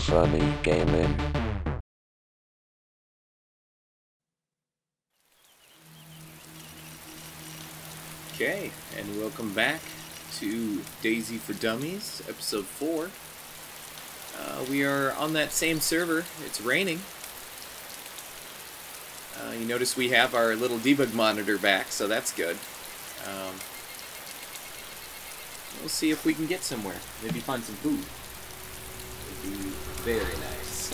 Funny Gaming. Okay, and welcome back to DayZ for Dummies, episode 4. We are on that same server. It's raining. You notice we have our little debug monitor back, so that's good. We'll see if we can get somewhere. Maybe find some food. Would be very nice.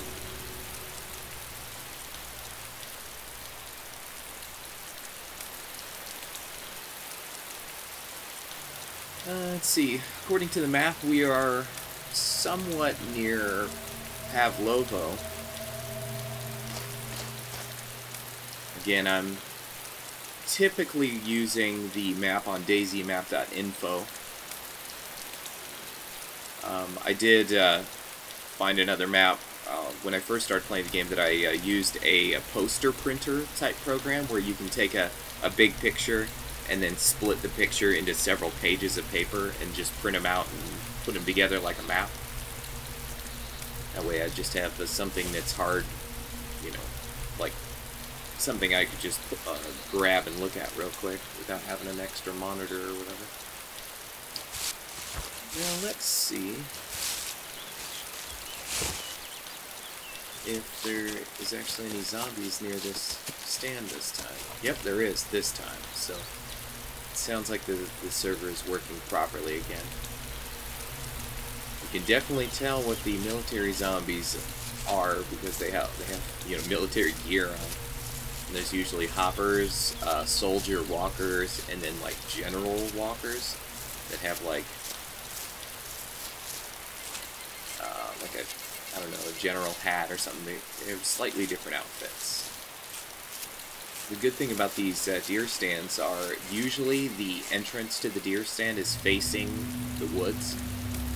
Let's see. According to the map, we are somewhat near Pavlovo. Again, I'm typically using the map on DayZmap.info. I did find another map when I first started playing the game that I used a poster printer type program where you can take a big picture and then split the picture into several pages of paper and just print them out and put them together like a map. That way I just have something that's hard, you know, like something I could just grab and look at real quick without having an extra monitor or whatever. Now let's see if there is actually any zombies near this stand this time. Yep, there is this time, so it sounds like the server is working properly again. You can definitely tell what the military zombies are because they have you know, military gear on. And there's usually hoppers, soldier walkers, and then like general walkers that have like I don't know, a general hat or something. They have slightly different outfits. The good thing about these deer stands are usually the entrance to the deer stand is facing the woods.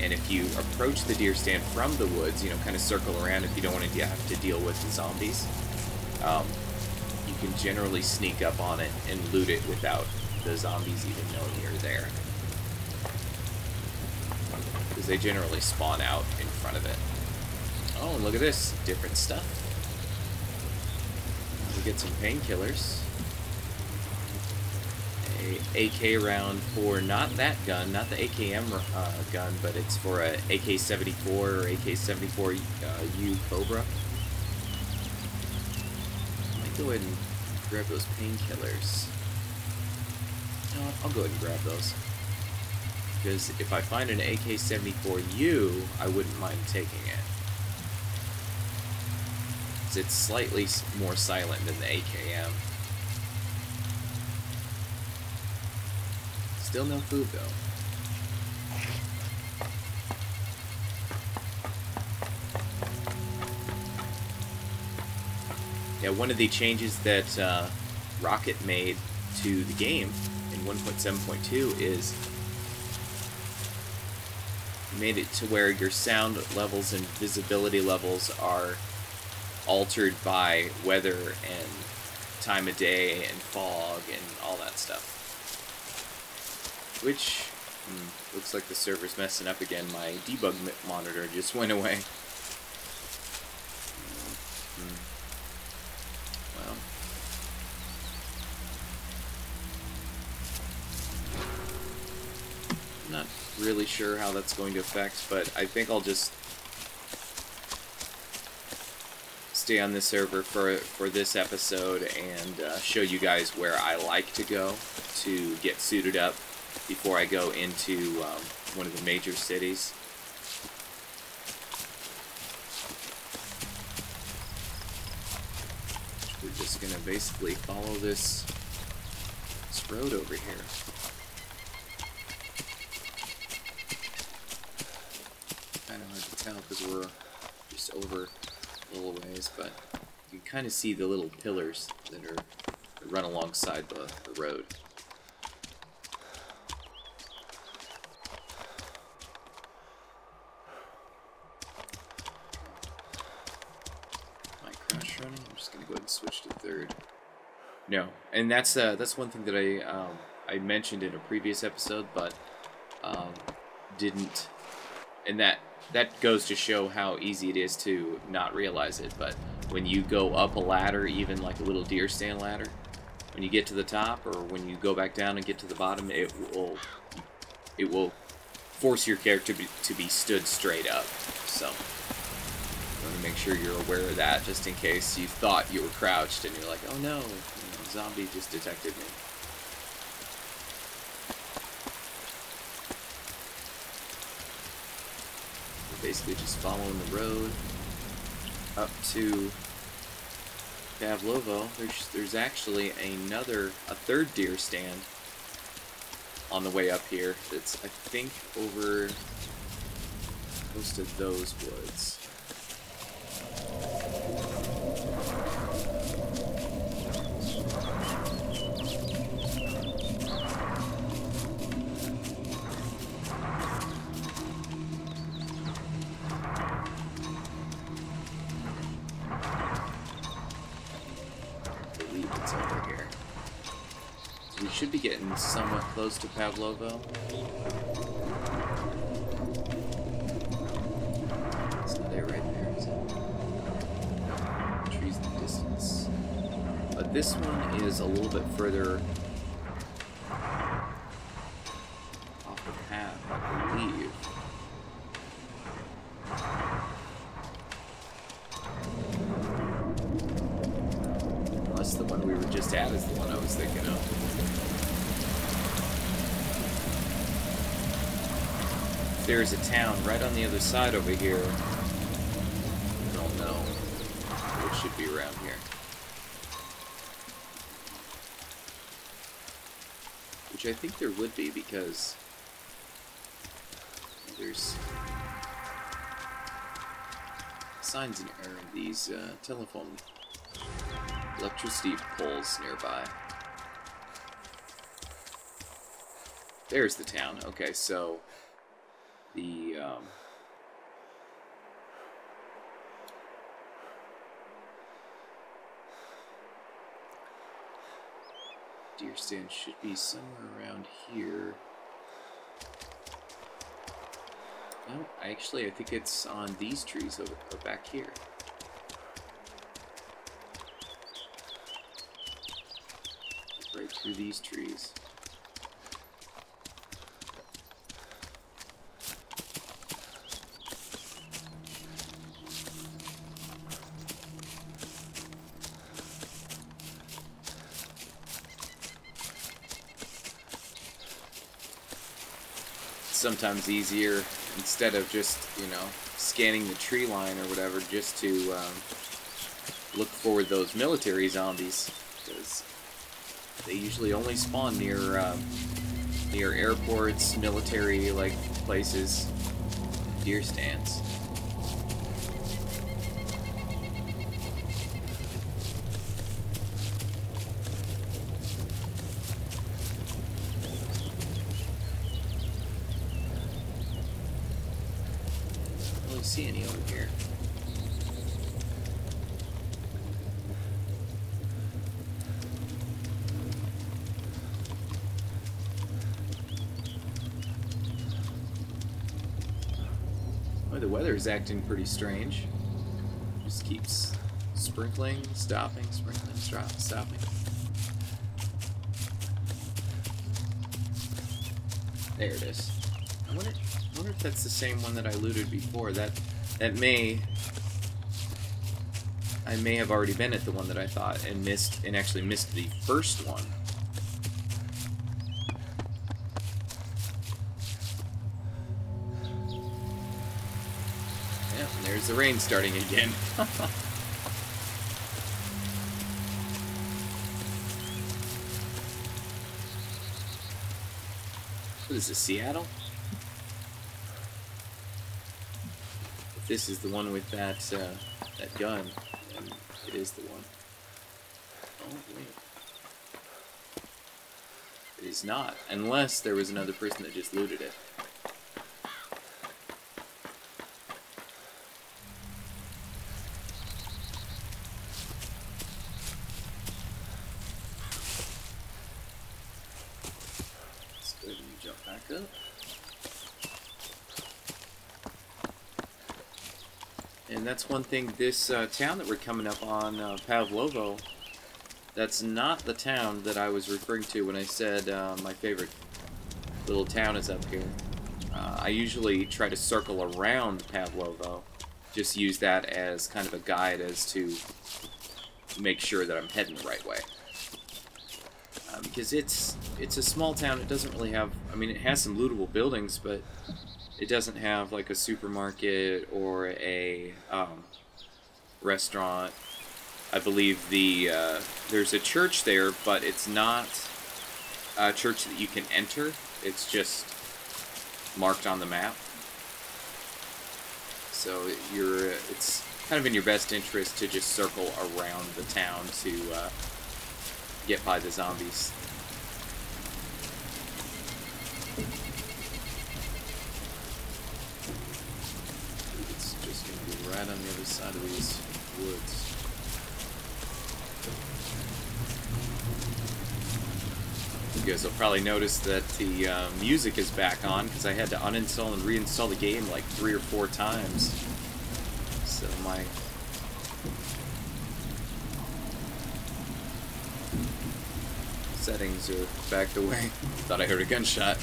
And if you approach the deer stand from the woods, you know, kind of circle around if you don't want to have to deal with the zombies, you can generally sneak up on it and loot it without the zombies even knowing you're there. Because they generally spawn out in front of it. Oh, and look at this. Different stuff. We get some painkillers. A AK round for not that gun, not the AKM gun, but it's for a AK-74 or AK-74U Cobra. I might go ahead and grab those painkillers. No, I'll go ahead and grab those. Because if I find an AK-74U, I wouldn't mind taking it. It's slightly more silent than the AKM. Still no food, though. Yeah, one of the changes that Rocket made to the game in 1.7.2 is made it to where your sound levels and visibility levels are altered by weather and time of day and fog and all that stuff. Which, looks like the server's messing up again. My debug monitor just went away. Well. I'm not really sure how that's going to affect, but I think I'll just stay on this server for this episode and show you guys where I like to go to get suited up before I go into one of the major cities. We're just gonna basically follow this road over here. Kind of hard to tell because we're just over a little ways, but you can kind of see the little pillars that run alongside the road. Am I crash running? I'm just gonna go ahead and switch to third. No, and that's one thing that I mentioned in a previous episode, but didn't And that goes to show how easy it is to not realize it. But when you go up a ladder, even like a little deer stand ladder, when you get to the top, or when you go back down and get to the bottom, it will force your character to be stood straight up. So you want to make sure you're aware of that, just in case you thought you were crouched and you're like, oh no, zombie just detected me. We're basically just following the road up to Pavlovo. There's actually a third deer stand on the way up here. That's, I think, over close to those woods. Should be getting somewhat close to Pavlovo. It's not there right there, is it? Trees in the distance. But this one is a little bit further off the path, I believe. Unless the one we were just at is the one I was thinking of. There's a town right on the other side over here. I don't know. It should be around here. Which I think there would be, because there's signs and these telephone electricity poles nearby. There's the town. Okay, so the deer stand should be somewhere around here. No, actually, I think it's on these trees over back here. Right through these trees. Sometimes easier, instead of just, scanning the tree line or whatever, just to look for those military zombies, because they usually only spawn near airports, military places, deer stands. See any over here. Well, the weather is acting pretty strange. Just keeps sprinkling, stopping, sprinkling, stopping. There it is. I wonder if that's the same one that I looted before. I may have already been at the one that I thought and actually missed the first one. Yeah, and there's the rain starting again. What is this, Seattle? This is the one with that gun, and it is the one. Oh wait, it is not, unless there was another person that just looted it. Let's go ahead and jump back up. And that's one thing, this town that we're coming up on, Pavlovo, that's not the town that I was referring to when I said my favorite little town is up here. I usually try to circle around Pavlovo, just use that as kind of a guide as to make sure that I'm heading the right way. Because it's a small town, it doesn't really have, I mean, it has some lootable buildings, but it doesn't have like a supermarket or a restaurant. I believe there's a church there, but it's not a church that you can enter. It's just marked on the map. So it's kind of in your best interest to just circle around the town to get by the zombies. It's just going to be right on the other side of these woods. You guys will probably notice that the music is back on because I had to uninstall and reinstall the game like 3 or 4 times. So my settings are backed away. Thought I heard a gunshot.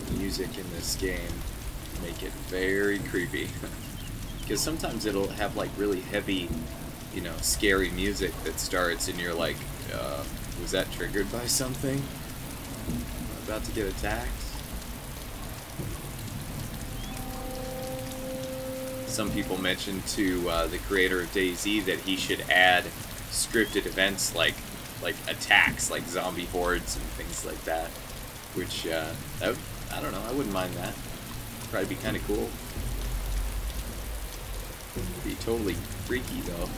The music in this game make it very creepy. Because sometimes it'll have like really heavy, you know, scary music that starts and you're like, was that triggered by something? Am I about to get attacked? Some people mentioned to the creator of DayZ that he should add scripted events like attacks, like zombie hordes and things like that. Which, I don't know, I wouldn't mind that. Probably be kind of cool. Be totally freaky though.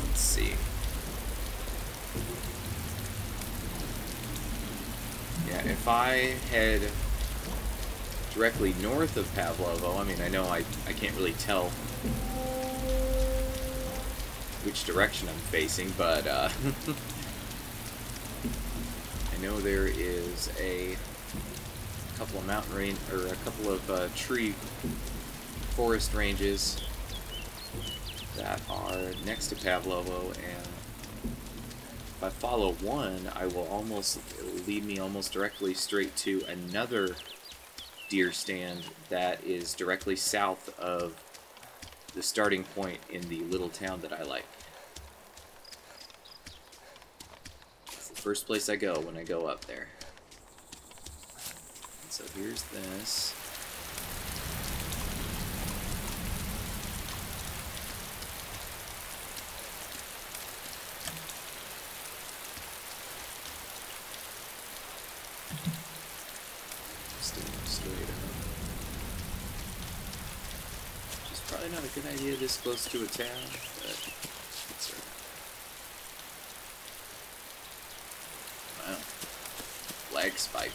Let's see. Yeah, if I head directly north of Pavlovo, I mean, I know I can't really tell which direction I'm facing, but I know there is a couple of mountain range, or a couple of tree forest ranges that are next to Pavlovo, and if I follow one, it'll lead me almost directly straight to another deer stand that is directly south of the starting point in the little town that I like. First place I go when I go up there. And so here's this. Staying straight up. Which is probably not a good idea this close to a town, but it's alright. Lag spike.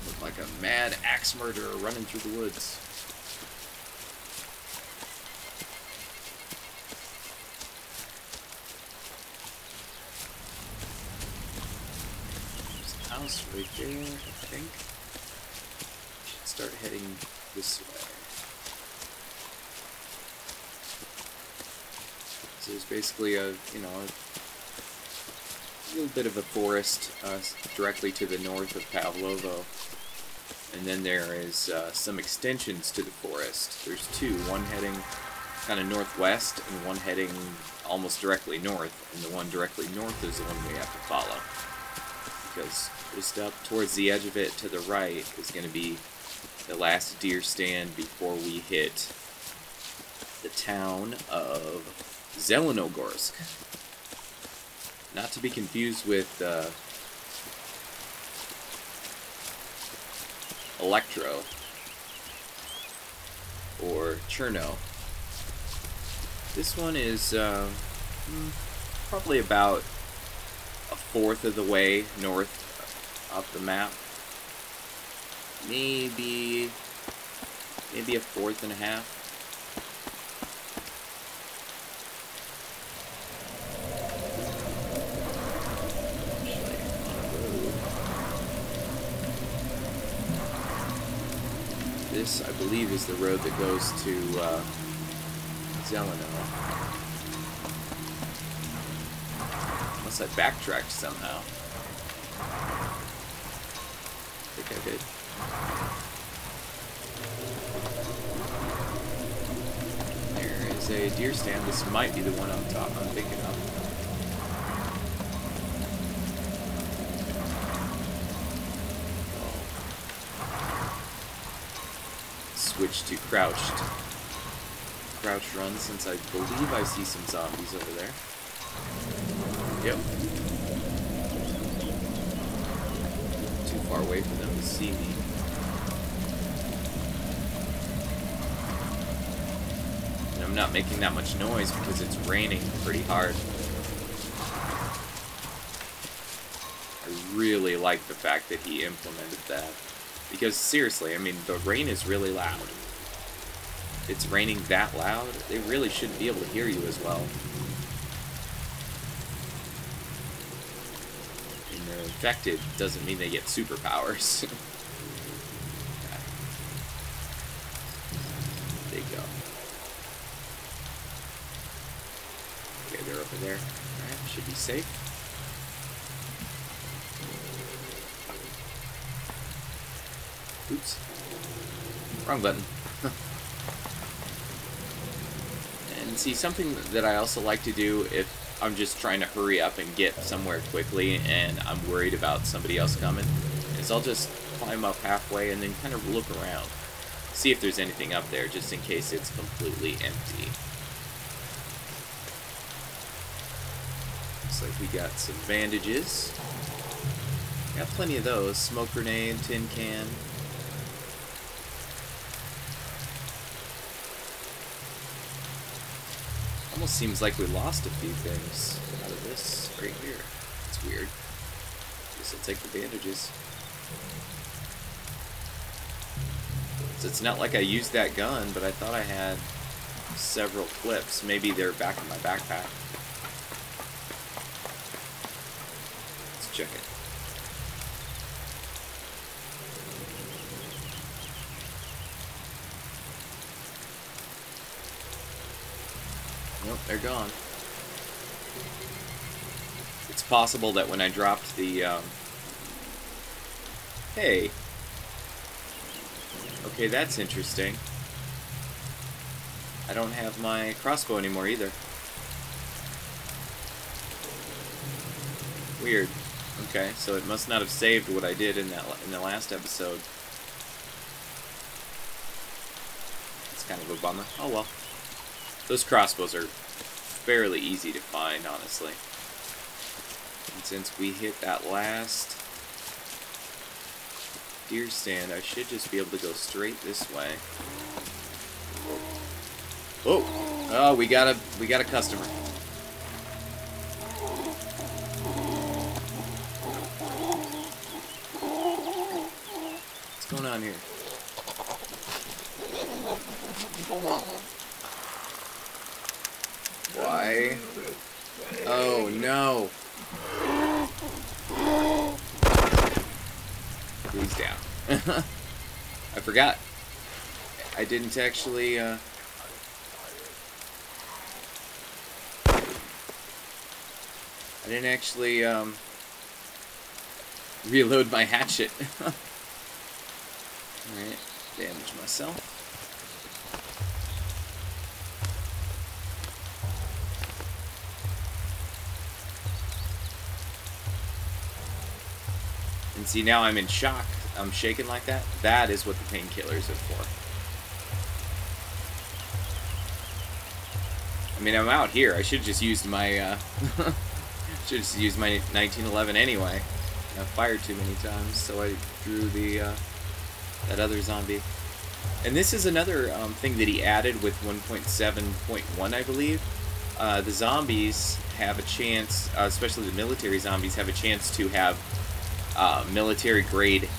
Look like a mad axe murderer running through the woods. There's a house right there, I think. Should start heading this way. So there's basically a, you know, a little bit of a forest directly to the north of Pavlovo, and then there is some extensions to the forest. There's two, one heading kind of northwest and one heading almost directly north, and the one directly north is the one we have to follow, because just up towards the edge of it to the right is going to be the last deer stand before we hit the town of Zelenogorsk. Not to be confused with Electro or Cherno. This one is probably about a fourth of the way north up the map. Maybe maybe a fourth and a half. This, I believe, is the road that goes to Zeleno. Unless I backtracked somehow. I think I did. There is a deer stand. This might be the one I'm thinking of. Switch to crouched run, since I believe I see some zombies over there. Yep. Too far away for them to see me. And I'm not making that much noise because it's raining pretty hard. I really like the fact that he implemented that. Because, seriously, I mean, the rain is really loud. It's raining that loud, they really shouldn't be able to hear you as well. And they're infected doesn't mean they get superpowers. Okay. There you go. Okay, they're over there. Alright, should be safe. Oops. Wrong button. And see, something that I also like to do if I'm just trying to hurry up and get somewhere quickly and I'm worried about somebody else coming, is I'll just climb up halfway and then kind of look around. See if there's anything up there, just in case it's completely empty. Looks like we got some bandages. Got plenty of those. Smoke grenade, tin can. Almost seems like we lost a few things out of this right here. It's weird. Guess I'll take the bandages. So it's not like I used that gun, but I thought I had several clips. Maybe they're back in my backpack. Let's check it. Nope, they're gone. It's possible that when I dropped the, Hey. Okay, that's interesting. I don't have my crossbow anymore either. Weird. Okay, so it must not have saved what I did in the last episode. It's kind of a bummer. Oh well. Those crossbows are fairly easy to find, honestly. And since we hit that last deer stand, I should just be able to go straight this way. Oh, oh, we got a customer. What's going on here? Why? Oh no. He's down. I forgot. I didn't actually, I didn't actually, reload my hatchet. Alright, damage myself. And see, now I'm in shock. I'm shaking like that. That is what the painkillers are for. I mean, I'm out here. I should have just used my, should have just used my 1911 anyway. I fired too many times, so I drew the, that other zombie. And this is another thing that he added with 1.7.1, I believe. The zombies have a chance, especially the military zombies, have a chance to have military grade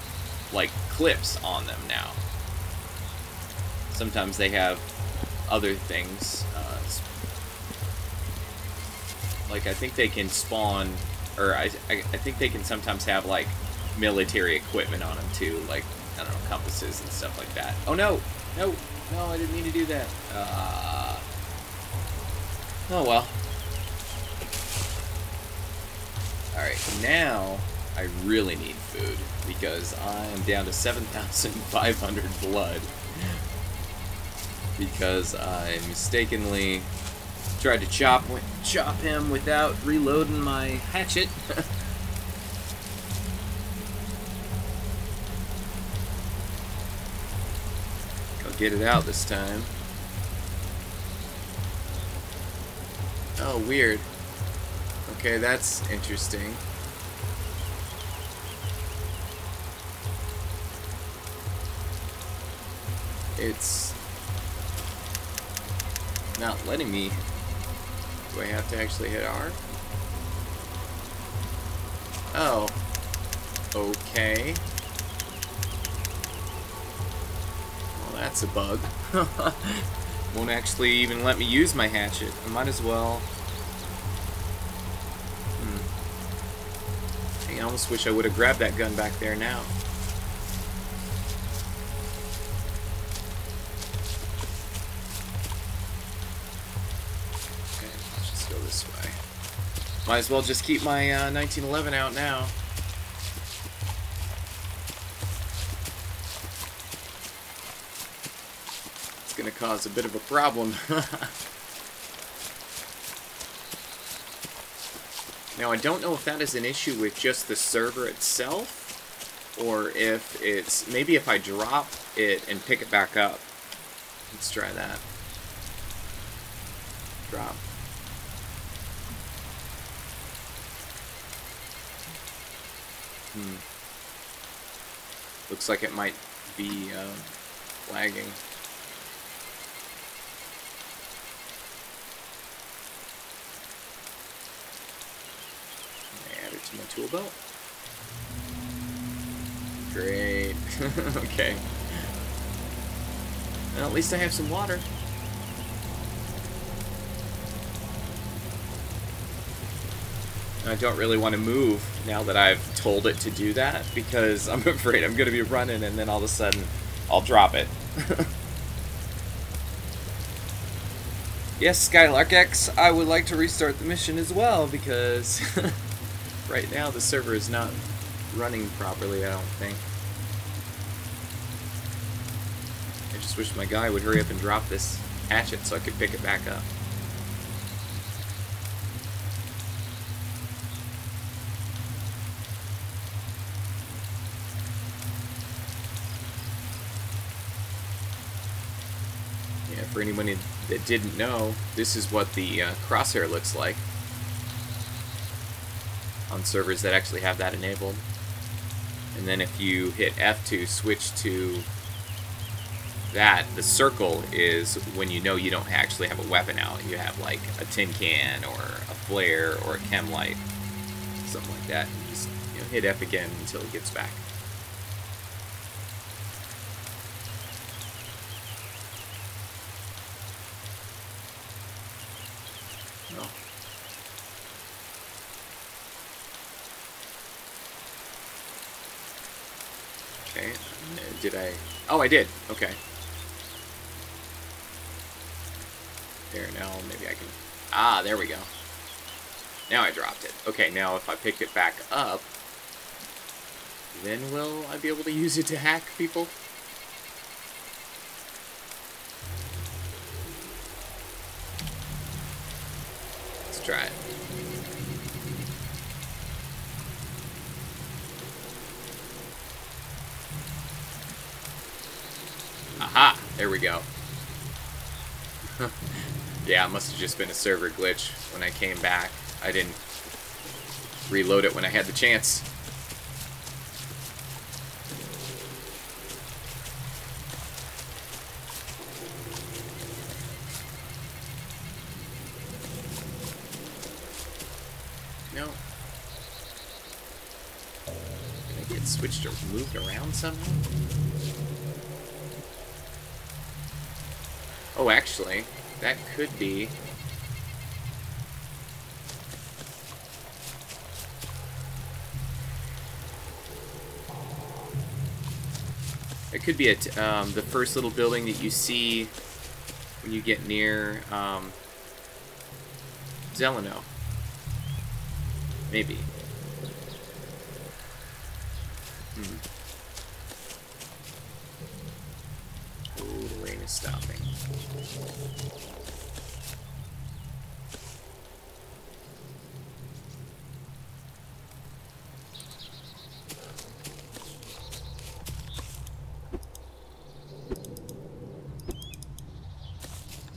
like clips on them now. Sometimes they have other things. Like, I think they can spawn, or I think they can sometimes have, like, military equipment on them, too. Like, I don't know, compasses and stuff like that. Oh, no! No! No, I didn't mean to do that. Oh, well. Alright, now I really need food, because I'm down to 7,500 blood. Because I mistakenly tried to chop him without reloading my hatchet. I'll get it out this time. Oh, weird. Okay, that's interesting. It's not letting me. Do I have to actually hit R? Oh. Okay. Well, that's a bug. Won't actually even let me use my hatchet. I might as well. I almost wish I would have grabbed that gun back there now. This way. Might as well just keep my 1911 out now. It's gonna cause a bit of a problem. Now, I don't know if that is an issue with just the server itself, or if it's maybe if I drop it and pick it back up. Let's try that. Drop. Looks like it might be lagging. Add it to my tool belt. Great. Okay. Well, at least I have some water. I don't really want to move now that I've told it to do that, because I'm afraid I'm going to be running and then all of a sudden I'll drop it. Yes, Skylark X, I would like to restart the mission as well, because right now the server is not running properly, I don't think. I just wish my guy would hurry up and drop this hatchet so I could pick it back up. For anyone that didn't know, this is what the crosshair looks like on servers that actually have that enabled. And then if you hit F to switch to that, the circle is when you know you don't actually have a weapon out. You have like a tin can or a flare or a chem light, something like that. And just hit F again until it gets back. Okay, did I? Oh, I did. Okay. There, now maybe I can... Ah, there we go. Now I dropped it. Okay, now if I pick it back up, then will I be able to use it to hack people? Let's try it. Aha! There we go. Yeah, it must have just been a server glitch when I came back. I didn't reload it when I had the chance. No. Did I get switched or moved around somehow? Oh, actually, that could be... It could be the first little building that you see when you get near Zeleno. Maybe. Oh, the rain is stopping.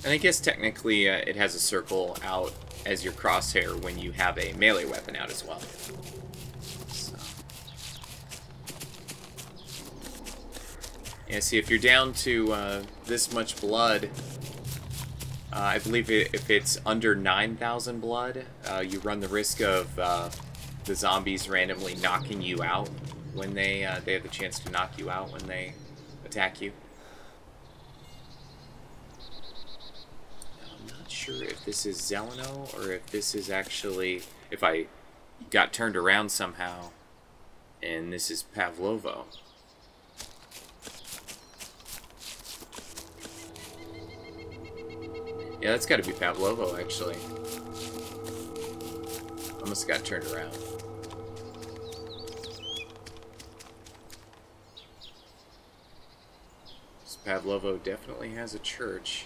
And I guess technically it has a circle out as your crosshair when you have a melee weapon out as well. So. Yeah, see, if you're down to this much blood, I believe if it's under 9,000 blood, you run the risk of the zombies randomly knocking you out when they have the chance to knock you out when they attack you. Sure if this is Zeleno or if this is actually, if I got turned around somehow and this is Pavlovo. Yeah, that's got to be Pavlovo actually. I must have got turned around. So Pavlovo definitely has a church.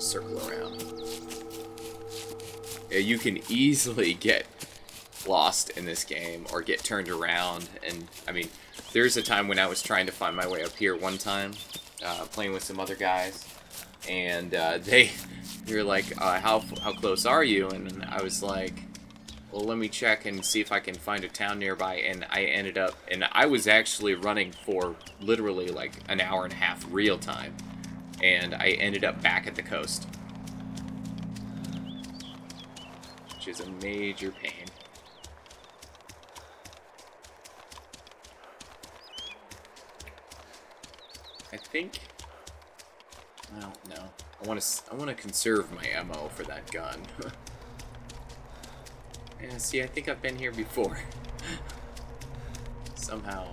Circle around. Yeah, you can easily get lost in this game or get turned around, and I mean, there's a time when I was trying to find my way up here one time, playing with some other guys, and they were like, how close are you? And I was like, well, let me check and see if I can find a town nearby, and I ended up, and I was actually running for literally like an hour and a half real time. And I ended up back at the coast, which is a major pain. I think, well, no, I want to conserve my ammo for that gun. Yeah, see, I think I've been here before. Somehow.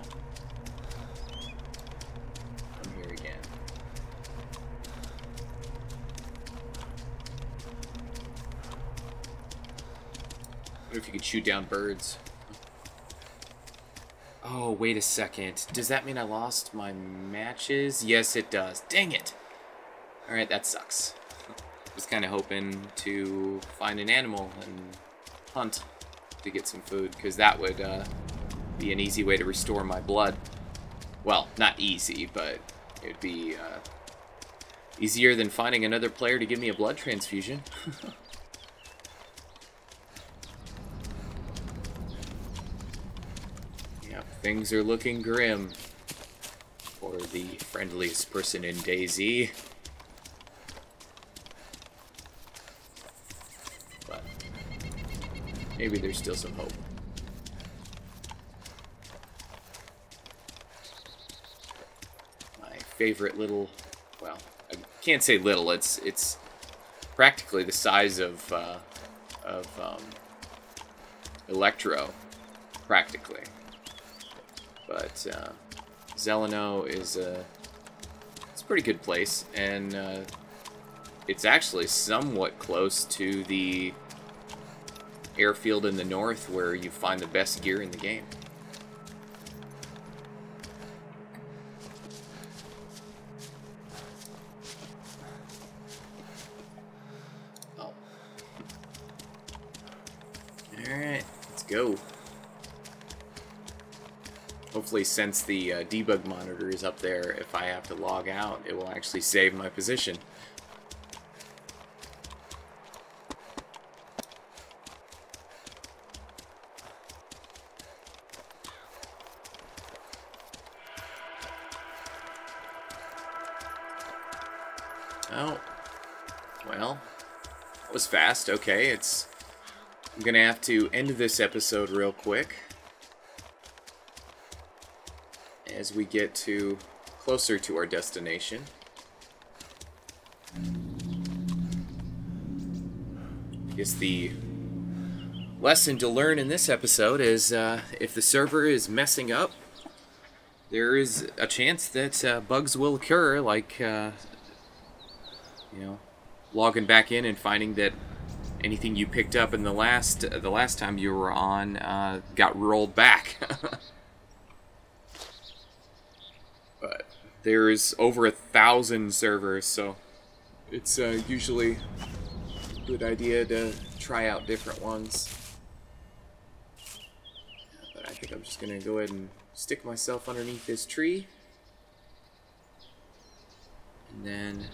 If you could shoot down birds. Oh, wait a second. Does that mean I lost my matches? Yes, it does. Dang it! Alright, that sucks. Was kind of hoping to find an animal and hunt to get some food, because that would be an easy way to restore my blood. Well, not easy, but it would be easier than finding another player to give me a blood transfusion. Things are looking grim for the friendliest person in DayZ. But maybe there's still some hope. My favorite little, well, I can't say little, it's practically the size of Electro, practically. But Zeleno is it's a pretty good place, and it's actually somewhat close to the airfield in the north where you find the best gear in the game. Oh. Alright, let's go. Hopefully, since the debug monitor is up there, if I have to log out, it will actually save my position. Oh, well, that was fast. Okay, I'm gonna have to end this episode real quick. as we get closer to our destination. I guess the lesson to learn in this episode is if the server is messing up, there is a chance that bugs will occur, like you know, logging back in and finding that anything you picked up in the last time you were on got rolled back. But there's over 1,000 servers, so it's usually a good idea to try out different ones. But I think I'm just gonna go ahead and stick myself underneath this tree, and then,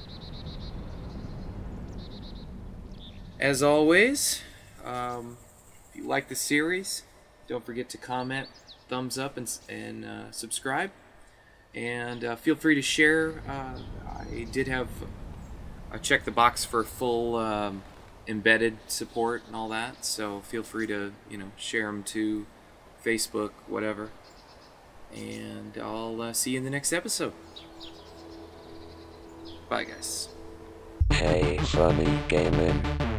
as always, if you like the series, don't forget to comment, thumbs up, and subscribe. And feel free to share. I checked the box for full embedded support and all that, so feel free to, share them to Facebook, whatever. And I'll see you in the next episode. Bye, guys. Hey, funny gaming.